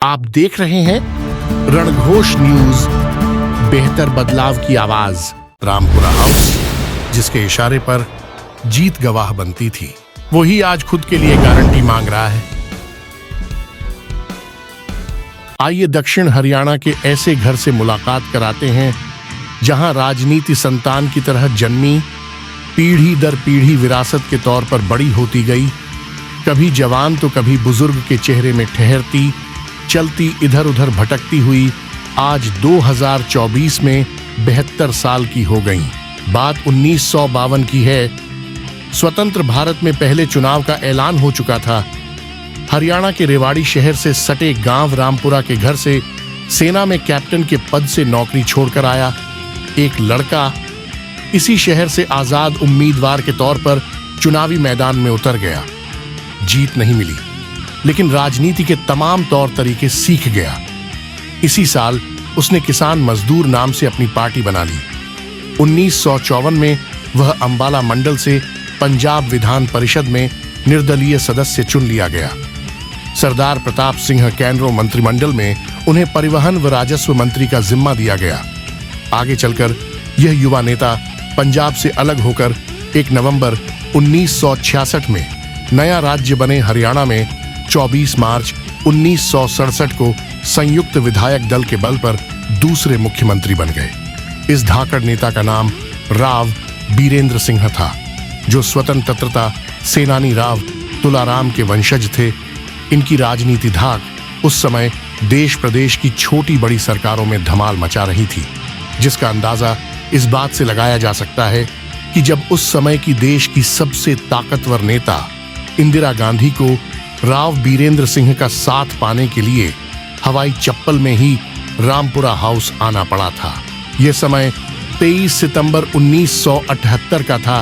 आप देख रहे हैं रणघोष न्यूज। बेहतर बदलाव की आवाज। रामपुरा हाउस, जिसके इशारे पर जीत गवाह बनती थी, वही आज खुद के लिए गारंटी मांग रहा है। आइए दक्षिण हरियाणा के ऐसे घर से मुलाकात कराते हैं जहां राजनीति संतान की तरह जन्मी, पीढ़ी दर पीढ़ी विरासत के तौर पर बड़ी होती गई। कभी जवान तो कभी बुजुर्ग के चेहरे में ठहरती, चलती, इधर उधर भटकती हुई आज 2024 में 72 साल की हो गई। बात 1952 की है। स्वतंत्र भारत में पहले चुनाव का ऐलान हो चुका था। हरियाणा के रेवाड़ी शहर से सटे गांव रामपुरा के घर से सेना में कैप्टन के पद से नौकरी छोड़कर आया एक लड़का इसी शहर से आजाद उम्मीदवार के तौर पर चुनावी मैदान में उतर गया। जीत नहीं मिली, लेकिन राजनीति के तमाम तौर तरीके सीख गया। इसी साल उसने किसान मजदूर नाम से अपनी पार्टी बना ली। 1954 में वह अंबाला मंडल से पंजाब विधान परिषद में निर्दलीय सदस्य चुन लिया गया। सरदार प्रताप सिंह कैनरो मंत्रिमंडल में उन्हें परिवहन व राजस्व मंत्री का जिम्मा दिया गया। आगे चलकर यह युवा नेता पंजाब से अलग होकर 1 नवंबर 1966 में नया राज्य बने हरियाणा में 24 मार्च 1967 को संयुक्त विधायक दल के बल पर दूसरे मुख्यमंत्री बन गए। इस धाकड़ नेता का नाम राव बीरेंद्र सिंह था, जो स्वतंत्रता सेनानी राव तुलाराम के वंशज थे। इनकी राजनीति धाक उस समय देश प्रदेश की छोटी बड़ी सरकारों में धमाल मचा रही थी, जिसका अंदाजा इस बात से लगाया जा सकता है कि जब उस समय की देश की सबसे ताकतवर नेता इंदिरा गांधी को राव बीरेंद्र सिंह का साथ पाने के लिए हवाई चप्पल में ही रामपुरा हाउस आना पड़ा था। यह समय 23 सितंबर 1978 का था।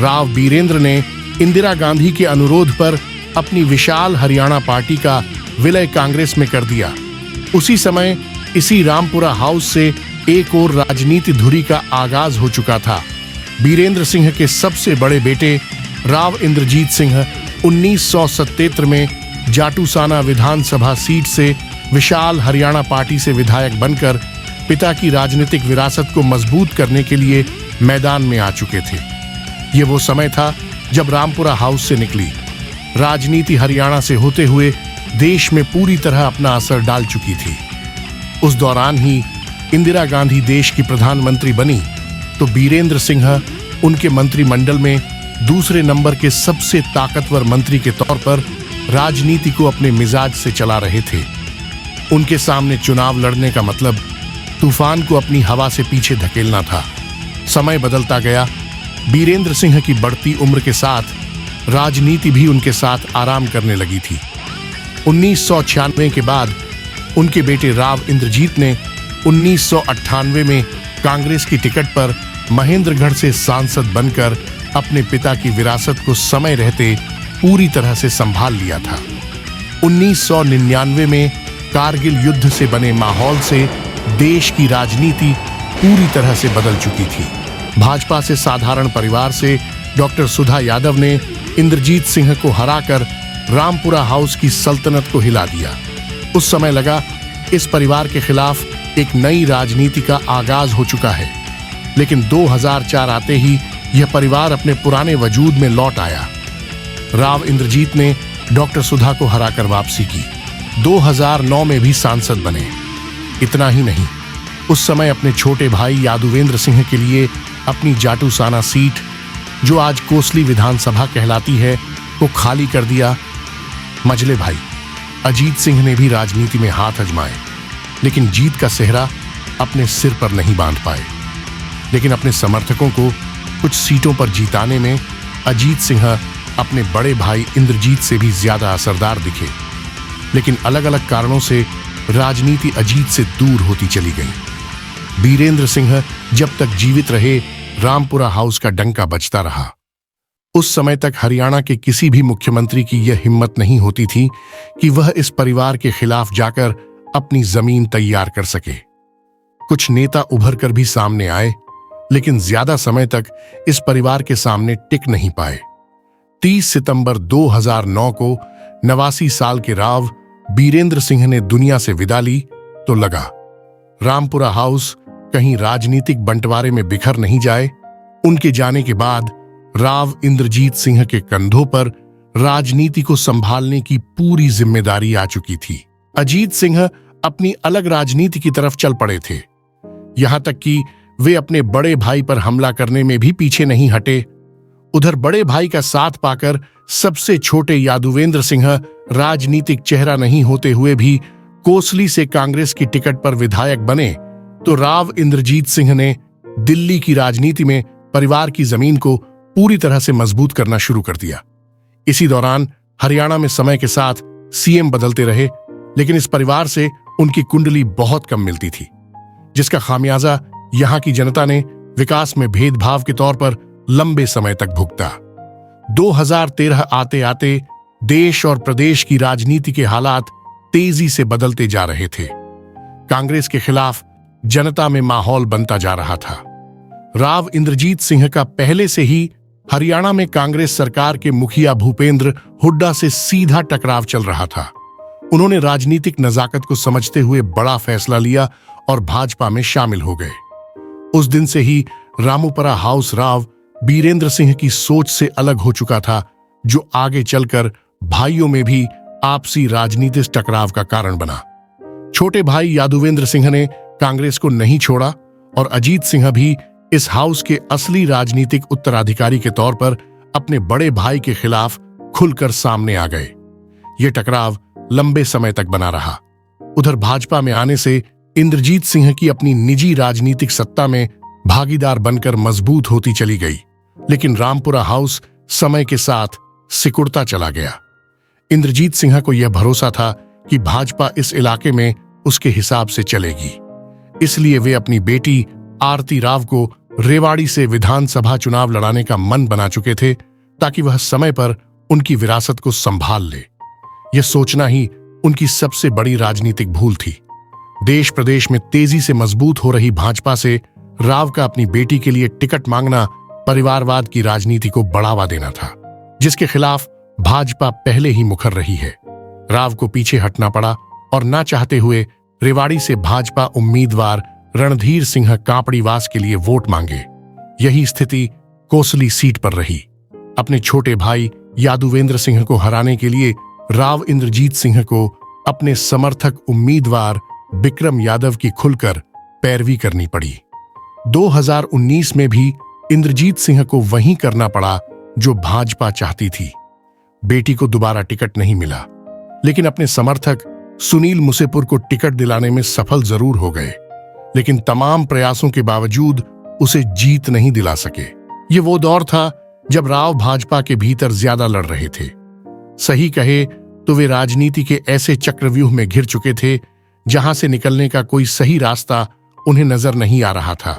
राव बीरेंद्र ने इंदिरा गांधी के अनुरोध पर अपनी विशाल हरियाणा पार्टी का विलय कांग्रेस में कर दिया। उसी समय इसी रामपुरा हाउस से एक और राजनीति धुरी का आगाज हो चुका था। बीरेंद्र सिंह के सबसे बड़े बेटे राव इंद्रजीत सिंह 1977 में जाटूसाना विधानसभा सीट से विशाल हरियाणा पार्टी से विधायक बनकर पिता की राजनीतिक विरासत को मजबूत करने के लिए मैदान में आ चुके थे। ये वो समय था जब रामपुरा हाउस से निकली राजनीति हरियाणा से होते हुए देश में पूरी तरह अपना असर डाल चुकी थी। उस दौरान ही इंदिरा गांधी देश की प्रधानमंत्री बनी तो बीरेंद्र सिंह उनके मंत्रिमंडल में दूसरे नंबर के सबसे ताकतवर मंत्री के तौर पर राजनीति को अपने मिजाज से चला रहे थे। उनके सामने चुनाव लड़ने का मतलब तूफान को अपनी हवा से पीछे धकेलना था। समय बदलता गया। बीरेंद्र सिंह की बढ़ती उम्र के साथ राजनीति भी उनके साथ आराम करने लगी थी। 1996 के बाद उनके बेटे राव इंद्रजीत ने 1998 में कांग्रेस की टिकट पर महेंद्रगढ़ से सांसद बनकर अपने पिता की विरासत को समय रहते पूरी तरह से संभाल लिया था। 1999 में कारगिल युद्ध से बने माहौल से देश की राजनीति पूरी तरह से बदल चुकी थी। भाजपा से साधारण परिवार से डॉक्टर सुधा यादव ने इंद्रजीत सिंह को हराकर रामपुरा हाउस की सल्तनत को हिला दिया। उस समय लगा इस परिवार के खिलाफ एक नई राजनीति का आगाज हो चुका है, लेकिन 2004 आते ही यह परिवार अपने पुराने वजूद में लौट आया। राव इंद्रजीत ने डॉक्टर सुधा को हराकर वापसी की। 2009 में भी सांसद बने। इतना ही नहीं, उस समय अपने छोटे भाई यादवेंद्र सिंह के लिए अपनी जाटूसाना सीट, जो आज कोसली विधानसभा कहलाती है, को खाली कर दिया। मझले भाई अजीत सिंह ने भी राजनीति में हाथ आजमाए, लेकिन जीत का सेहरा अपने सिर पर नहीं बांध पाए। लेकिन अपने समर्थकों को कुछ सीटों पर जीताने में अजीत सिंह अपने बड़े भाई इंद्रजीत से भी ज्यादा असरदार दिखे। लेकिन अलग अलग कारणों से राजनीति अजीत से दूर होती चली गई। बीरेंद्र सिंह जब तक जीवित रहे, रामपुरा हाउस का डंका बजता रहा। उस समय तक हरियाणा के किसी भी मुख्यमंत्री की यह हिम्मत नहीं होती थी कि वह इस परिवार के खिलाफ जाकर अपनी जमीन तैयार कर सके। कुछ नेता उभर कर भी सामने आए, लेकिन ज्यादा समय तक इस परिवार के सामने टिक नहीं पाए। 30 सितंबर 2009 को 89 साल के राव बीरेंद्र सिंह ने दुनिया से विदा ली तो लगा रामपुरा हाउस कहीं राजनीतिक बंटवारे में बिखर नहीं जाए। उनके जाने के बाद राव इंद्रजीत सिंह के कंधों पर राजनीति को संभालने की पूरी जिम्मेदारी आ चुकी थी। अजीत सिंह अपनी अलग राजनीति की तरफ चल पड़े थे, यहां तक कि वे अपने बड़े भाई पर हमला करने में भी पीछे नहीं हटे। उधर बड़े भाई का साथ पाकर सबसे छोटे यादवेंद्र सिंह राजनीतिक चेहरा नहीं होते हुए भी कोसली से कांग्रेस की टिकट पर विधायक बने, तो राव इंद्रजीत सिंह ने दिल्ली की राजनीति में परिवार की जमीन को पूरी तरह से मजबूत करना शुरू कर दिया। इसी दौरान हरियाणा में समय के साथ सीएम बदलते रहे, लेकिन इस परिवार से उनकी कुंडली बहुत कम मिलती थी, जिसका खामियाजा यहां की जनता ने विकास में भेदभाव के तौर पर लंबे समय तक भुगता। 2013 आते आते देश और प्रदेश की राजनीति के हालात तेजी से बदलते जा रहे थे। कांग्रेस के खिलाफ जनता में माहौल बनता जा रहा था। राव इंद्रजीत सिंह का पहले से ही हरियाणा में कांग्रेस सरकार के मुखिया भूपेंद्र हुड्डा से सीधा टकराव चल रहा था। उन्होंने राजनीतिक नजाकत को समझते हुए बड़ा फैसला लिया और भाजपा में शामिल हो गए। उस दिन से ही रामपुरा हाउस राव बीरेंद्र सिंह की सोच से अलग हो चुका था, जो आगे चलकर भाइयों में भी आपसी राजनीतिक टकराव का कारण बना। छोटे भाई यादवेंद्र सिंह ने कांग्रेस को नहीं छोड़ा और अजीत सिंह भी इस हाउस के असली राजनीतिक उत्तराधिकारी के तौर पर अपने बड़े भाई के खिलाफ खुलकर सामने आ गए। यह टकराव लंबे समय तक बना रहा। उधर भाजपा में आने से इंद्रजीत सिंह की अपनी निजी राजनीतिक सत्ता में भागीदार बनकर मजबूत होती चली गई, लेकिन रामपुरा हाउस समय के साथ सिकुड़ता चला गया। इंद्रजीत सिंह को यह भरोसा था कि भाजपा इस इलाके में उसके हिसाब से चलेगी, इसलिए वे अपनी बेटी आरती राव को रेवाड़ी से विधानसभा चुनाव लड़ाने का मन बना चुके थे, ताकि वह समय पर उनकी विरासत को संभाल ले। यह सोचना ही उनकी सबसे बड़ी राजनीतिक भूल थी। देश प्रदेश में तेजी से मजबूत हो रही भाजपा से राव का अपनी बेटी के लिए टिकट मांगना परिवारवाद की राजनीति को बढ़ावा देना था, जिसके खिलाफ भाजपा पहले ही मुखर रही है। राव को पीछे हटना पड़ा और ना चाहते हुए रेवाड़ी से भाजपा उम्मीदवार रणधीर सिंह कांपड़ीवास के लिए वोट मांगे। यही स्थिति कोसली सीट पर रही। अपने छोटे भाई यादवेंद्र सिंह को हराने के लिए राव इंद्रजीत सिंह को अपने समर्थक उम्मीदवार विक्रम यादव की खुलकर पैरवी करनी पड़ी। 2019 में भी इंद्रजीत सिंह को वही करना पड़ा जो भाजपा चाहती थी। बेटी को दोबारा टिकट नहीं मिला, लेकिन अपने समर्थक सुनील मुसेपुर को टिकट दिलाने में सफल जरूर हो गए, लेकिन तमाम प्रयासों के बावजूद उसे जीत नहीं दिला सके। ये वो दौर था जब राव भाजपा के भीतर ज्यादा लड़ रहे थे। सही कहे तो वे राजनीति के ऐसे चक्रव्यूह में घिर चुके थे जहां से निकलने का कोई सही रास्ता उन्हें नजर नहीं आ रहा था,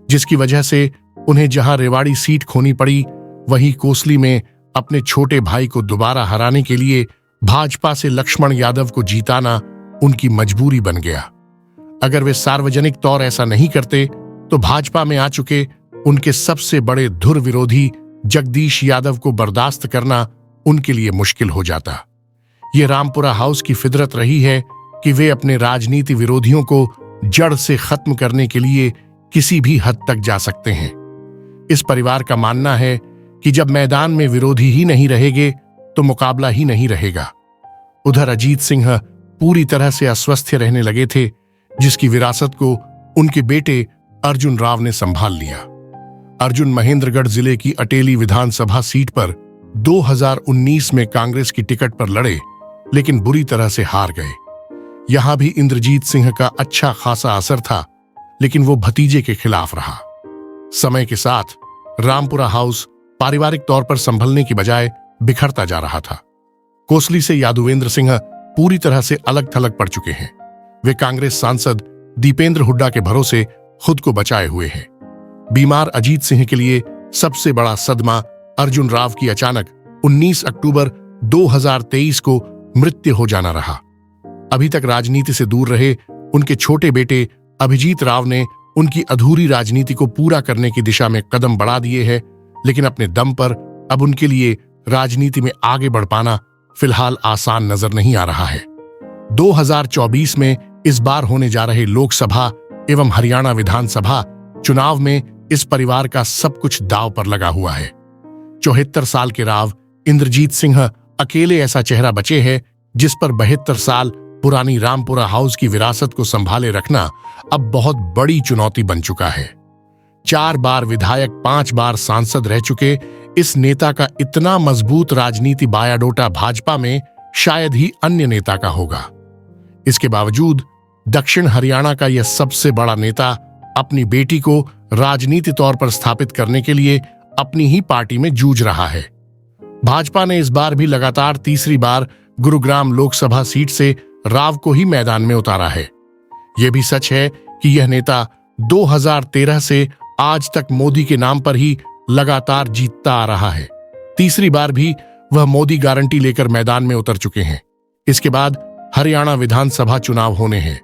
जिसकी वजह से उन्हें जहां रेवाड़ी सीट खोनी पड़ी, वहीं कोसली में अपने छोटे भाई को दोबारा हराने के लिए भाजपा से लक्ष्मण यादव को जीताना उनकी मजबूरी बन गया। अगर वे सार्वजनिक तौर ऐसा नहीं करते तो भाजपा में आ चुके उनके सबसे बड़े धुर विरोधी जगदीश यादव को बर्दाश्त करना उनके लिए मुश्किल हो जाता। ये रामपुरा हाउस की फितरत रही है कि वे अपने राजनीति विरोधियों को जड़ से खत्म करने के लिए किसी भी हद तक जा सकते हैं। इस परिवार का मानना है कि जब मैदान में विरोधी ही नहीं रहेंगे तो मुकाबला ही नहीं रहेगा। उधर अजीत सिंह पूरी तरह से अस्वस्थ रहने लगे थे, जिसकी विरासत को उनके बेटे अर्जुन राव ने संभाल लिया। अर्जुन महेंद्रगढ़ जिले की अटेली विधानसभा सीट पर 2019 में कांग्रेस की टिकट पर लड़े, लेकिन बुरी तरह से हार गए। यहां भी इंद्रजीत सिंह का अच्छा खासा असर था, लेकिन वो भतीजे के खिलाफ रहा। समय के साथ रामपुरा हाउस पारिवारिक तौर पर संभलने की बजाय बिखरता जा रहा था। कोसली से यादवेंद्र सिंह पूरी तरह से अलग थलग पड़ चुके हैं। वे कांग्रेस सांसद दीपेंद्र हुड्डा के भरोसे खुद को बचाए हुए हैं। बीमार अजीत सिंह के लिए सबसे बड़ा सदमा अर्जुन राव की अचानक 19 अक्टूबर 2023 को मृत्यु हो जाना रहा। अभी तक राजनीति से दूर रहे उनके छोटे बेटे अभिजीत राव ने उनकी अधूरी राजनीति को पूरा करने की दिशा में कदम बढ़ा दिए हैं, लेकिन अपने दम पर अब उनके लिए राजनीति में आगे बढ़ पाना फिलहाल आसान नजर नहीं आ रहा है। 2024 में इस बार होने जा रहे लोकसभा एवं हरियाणा विधानसभा चुनाव में इस परिवार का सब कुछ दांव पर लगा हुआ है। 74 साल के राव इंद्रजीत सिंह अकेले ऐसा चेहरा बचे हैं जिस पर 72 साल पुरानी रामपुरा हाउस की विरासत को संभाले रखना अब बहुत बड़ी चुनौती बन चुका है। 4 बार विधायक, 5 बार सांसद रह चुके इस नेता का इतना मजबूत राजनीति बायाडोटा भाजपा में शायद ही अन्य नेता का होगा। इसके बावजूद दक्षिण हरियाणा का यह सबसे बड़ा नेता अपनी बेटी को राजनीति तौर पर स्थापित करने के लिए अपनी ही पार्टी में जूझ रहा है। भाजपा ने इस बार भी लगातार तीसरी बार गुरुग्राम लोकसभा सीट से राव को ही मैदान में उतारा है। यह भी सच है कि यह नेता 2013 से आज तक मोदी के नाम पर ही लगातार जीतता आ रहा है। तीसरी बार भी वह मोदी गारंटी लेकर मैदान में उतर चुके हैं। इसके बाद हरियाणा विधानसभा चुनाव होने हैं।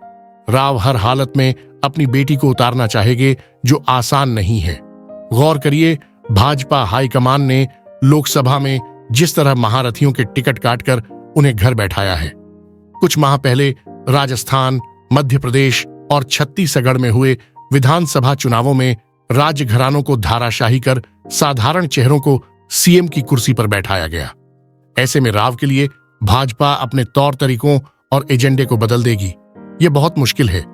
राव हर हालत में अपनी बेटी को उतारना चाहेंगे, जो आसान नहीं है। गौर करिए, भाजपा हाईकमान ने लोकसभा में जिस तरह महारथियों के टिकट काटकर उन्हें घर बैठाया है। कुछ माह पहले राजस्थान, मध्य प्रदेश और छत्तीसगढ़ में हुए विधानसभा चुनावों में राज्य घरानों को धाराशाही कर साधारण चेहरों को सीएम की कुर्सी पर बैठाया गया। ऐसे में राव के लिए भाजपा अपने तौर तरीकों और एजेंडे को बदल देगी। यह बहुत मुश्किल है,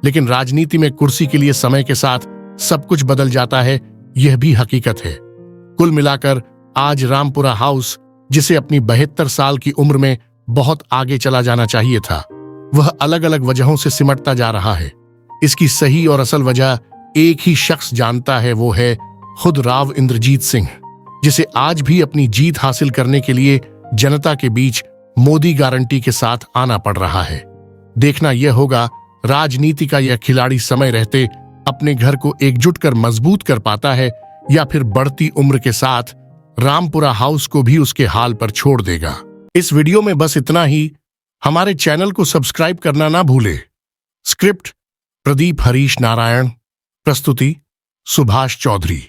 लेकिन राजनीति में कुर्सी के लिए समय के साथ सब कुछ बदल जाता है, यह भी हकीकत है। कुल मिलाकर आज रामपुरा हाउस, जिसे अपनी 72 साल की उम्र में बहुत आगे चला जाना चाहिए था, वह अलग अलग वजहों से सिमटता जा रहा है। इसकी सही और असल वजह एक ही शख्स जानता है, वो है खुद राव इंद्रजीत सिंह, जिसे आज भी अपनी जीत हासिल करने के लिए जनता के बीच मोदी गारंटी के साथ आना पड़ रहा है। देखना यह होगा, राजनीति का यह खिलाड़ी समय रहते अपने घर को एकजुट कर मजबूत कर पाता है या फिर बढ़ती उम्र के साथ रामपुरा हाउस को भी उसके हाल पर छोड़ देगा। इस वीडियो में बस इतना ही। हमारे चैनल को सब्सक्राइब करना ना भूले। स्क्रिप्ट प्रदीप हरीश नारायण, प्रस्तुति सुभाष चौधरी।